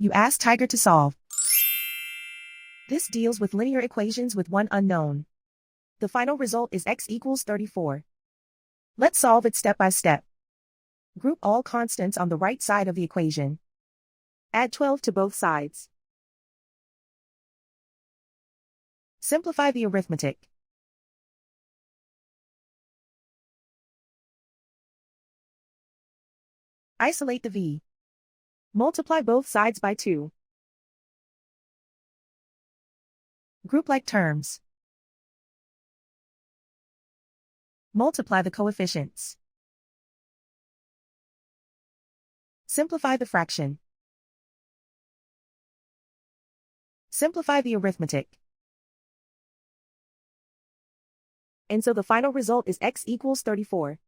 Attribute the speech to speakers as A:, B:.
A: You ask Tiger to solve. This deals with linear equations with one unknown. The final result is x equals 34. Let's solve it step by step. Group all constants on the right side of the equation. Add 12 to both sides. Simplify the arithmetic. Isolate the v. Multiply both sides by 2. Group like terms. Multiply the coefficients. Simplify the fraction. Simplify the arithmetic. And so the final result is x equals 34.